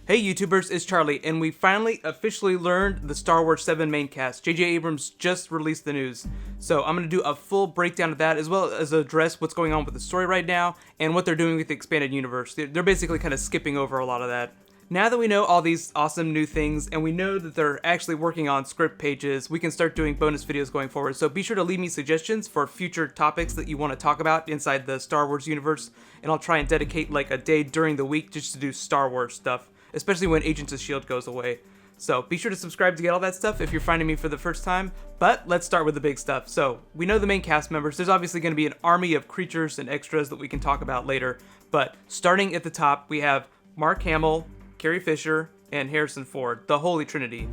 Hey YouTubers, it's Charlie, and we finally officially learned the Star Wars 7 main cast. J.J. Abrams just released the news. So I'm going to do a full breakdown of that, as well as address what's going on with the story right now, and what they're doing with the expanded universe. They're basically kind of skipping over a lot of that. Now that we know all these awesome new things, and we know that they're actually working on script pages, we can start doing bonus videos going forward. So be sure to leave me suggestions for future topics that you want to talk about inside the Star Wars universe, and I'll try and dedicate like a day during the week just to do Star Wars stuff, especially when Agents of S.H.I.E.L.D. goes away. So be sure to subscribe to get all that stuff if you're finding me for the first time, but let's start with the big stuff. So we know the main cast members. There's obviously going to be an army of creatures and extras that we can talk about later, but starting at the top, we have Mark Hamill, Carrie Fisher, and Harrison Ford, the Holy Trinity.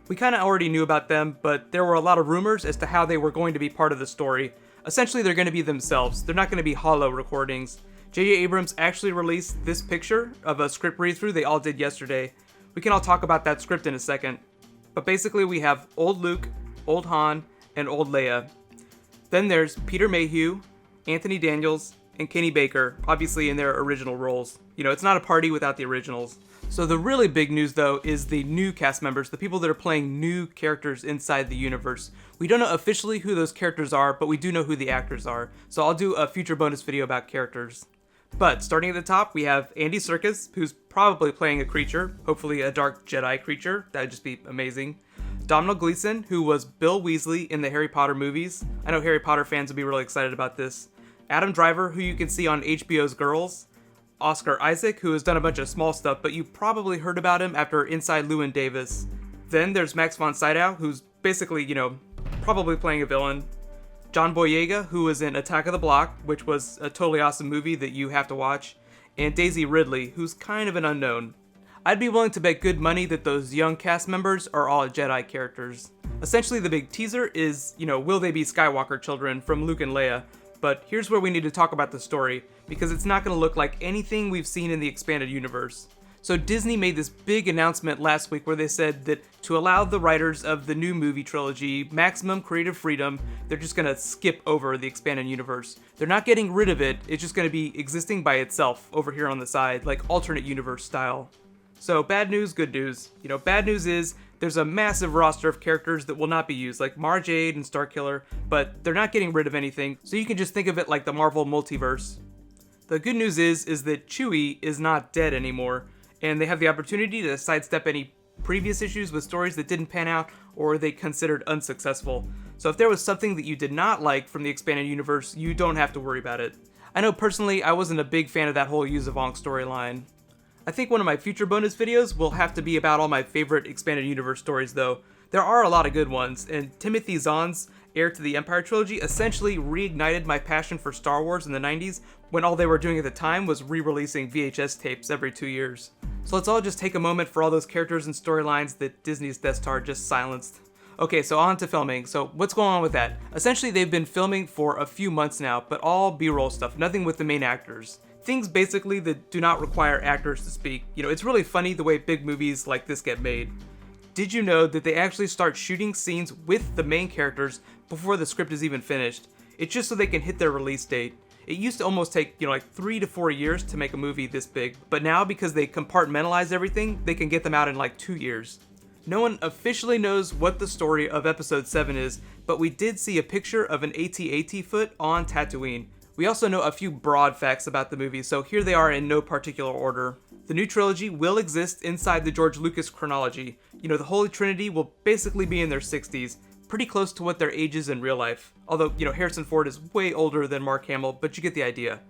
We kind of already knew about them, but there were a lot of rumors as to how they were going to be part of the story. Essentially, they're going to be themselves. They're not going to be hollow recordings. J.J. Abrams actually released this picture of a script read-through they all did yesterday. We can all talk about that script in a second. But basically, we have old Luke, old Han, and old Leia. Then there's Peter Mayhew, Anthony Daniels, and Kenny Baker, obviously in their original roles. You know, it's not a party without the originals. So the really big news, though, is the new cast members, the people that are playing new characters inside the universe. We don't know officially who those characters are, but we do know who the actors are. So I'll do a future bonus video about characters. But starting at the top, we have Andy Serkis, who's probably playing a creature, hopefully a dark Jedi creature. That would just be amazing. Domhnall Gleeson, who was Bill Weasley in the Harry Potter movies. I know Harry Potter fans will be really excited about this. Adam Driver, who you can see on HBO's Girls. Oscar Isaac, who has done a bunch of small stuff, but you probably heard about him after Inside Llewyn Davis. Then there's Max von Sydow, who's basically, probably playing a villain. John Boyega, who was in Attack of the Block, which was a totally awesome movie that you have to watch. And Daisy Ridley, who's kind of an unknown. I'd be willing to bet good money that those young cast members are all Jedi characters. Essentially, the big teaser is, will they be Skywalker children from Luke and Leia? But here's where we need to talk about the story, because it's not going to look like anything we've seen in the expanded universe. So Disney made this big announcement last week where they said that to allow the writers of the new movie trilogy maximum creative freedom, they're just going to skip over the expanded universe. They're not getting rid of it, it's just going to be existing by itself over here on the side, like alternate universe style. So bad news, good news. Bad news is there's a massive roster of characters that will not be used, like Mara Jade and Starkiller, but they're not getting rid of anything, so you can just think of it like the Marvel multiverse. The good news is that Chewie is not dead anymore, and they have the opportunity to sidestep any previous issues with stories that didn't pan out or they considered unsuccessful. So if there was something that you did not like from the expanded universe, you don't have to worry about it. I know personally I wasn't a big fan of that whole Yuzavong storyline. I think one of my future bonus videos will have to be about all my favorite expanded universe stories though. There are a lot of good ones, and Timothy Zahn's Heir to the Empire trilogy essentially reignited my passion for Star Wars in the 90s when all they were doing at the time was re-releasing VHS tapes every 2 years. So let's all just take a moment for all those characters and storylines that Disney's Death Star just silenced. Okay, so on to filming. So what's going on with that? Essentially they've been filming for a few months now, but all B-roll stuff, nothing with the main actors. Things basically that do not require actors to speak. It's really funny the way big movies like this get made. Did you know that they actually start shooting scenes with the main characters before the script is even finished? It's just so they can hit their release date. It used to almost take, 3 to 4 years to make a movie this big, but now because they compartmentalize everything, they can get them out in 2 years. No one officially knows what the story of Episode 7 is, but we did see a picture of an AT-AT foot on Tatooine. We also know a few broad facts about the movie, so here they are in no particular order. The new trilogy will exist inside the George Lucas chronology. The Holy Trinity will basically be in their 60s, pretty close to what their age is in real life. Although, Harrison Ford is way older than Mark Hamill, but you get the idea.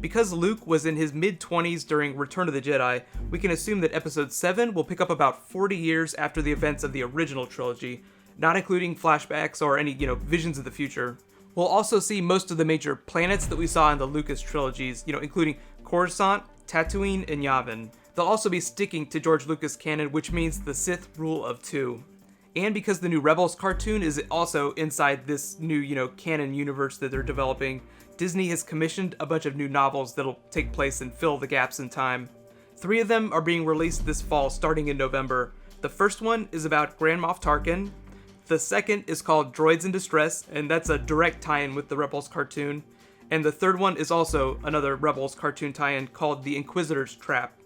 Because Luke was in his mid-20s during Return of the Jedi, we can assume that Episode 7 will pick up about 40 years after the events of the original trilogy, not including flashbacks or any, visions of the future. We'll also see most of the major planets that we saw in the Lucas trilogies, including Coruscant, Tatooine, and Yavin. They'll also be sticking to George Lucas canon, which means the Sith rule of 2. And because the new Rebels cartoon is also inside this new, canon universe that they're developing, Disney has commissioned a bunch of new novels that'll take place and fill the gaps in time. 3 of them are being released this fall, starting in November. The first one is about Grand Moff Tarkin. The second is called Droids in Distress, and that's a direct tie-in with the Rebels cartoon. And the third one is also another Rebels cartoon tie-in called The Inquisitor's Trap.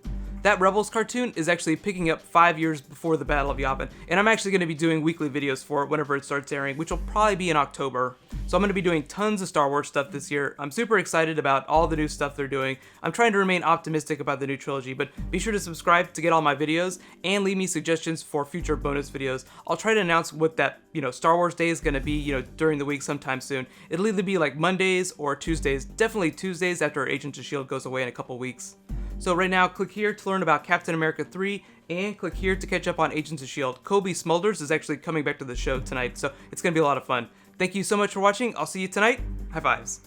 that Rebels cartoon is actually picking up 5 years before the Battle of Yavin, and I'm actually going to be doing weekly videos for it whenever it starts airing, which will probably be in October. So I'm going to be doing tons of Star Wars stuff this year. I'm super excited about all the new stuff they're doing. I'm trying to remain optimistic about the new trilogy, but be sure to subscribe to get all my videos and leave me suggestions for future bonus videos. I'll try to announce what that, Star Wars Day is going to be, during the week sometime soon. It'll either be like Mondays or Tuesdays, definitely Tuesdays after Agents of S.H.I.E.L.D. goes away in a couple weeks. So right now, click here to learn about Captain America 3, and click here to catch up on Agents of S.H.I.E.L.D. Kobe Smulders is actually coming back to the show tonight, so it's going to be a lot of fun. Thank you so much for watching. I'll see you tonight. High fives.